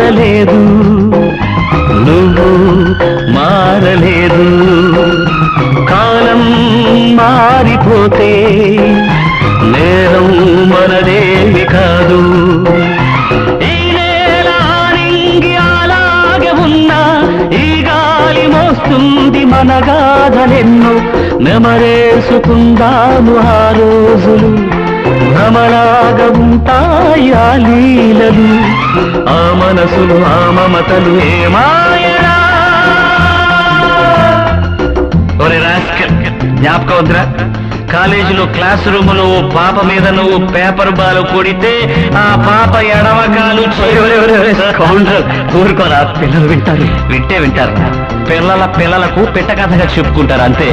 మారలేదు, నువ్వు మారలేదు. కాలం మారిపోతే నేరం మనదేమి కాదు. ఈ నేల నింగి అలాగే ఉన్నా ఈ గాలి మోస్తుంది మన గాథలెన్నో. నెమరేసుకుందాము ఆ రోజులు, భ్రమలాగా ఉంటాయి ఆ లీలలు. ఆ మనసులు ఆ మమతలు ఏమాయరా. ఒరే రాస్కల్, జ్ఞాపకం వద్దురా? కాలేజీలో క్లాస్ రూమ్ లో పాప మీద నువ్వు పేపర్ బాల్ కొడితే ఆ పాప ఎడమకాలు ఊరుకోరా, పిల్లలు వింటారు. వింటారు. పిల్లలకు పిట్ట కథగా చెప్పుకుంటారు అంతే.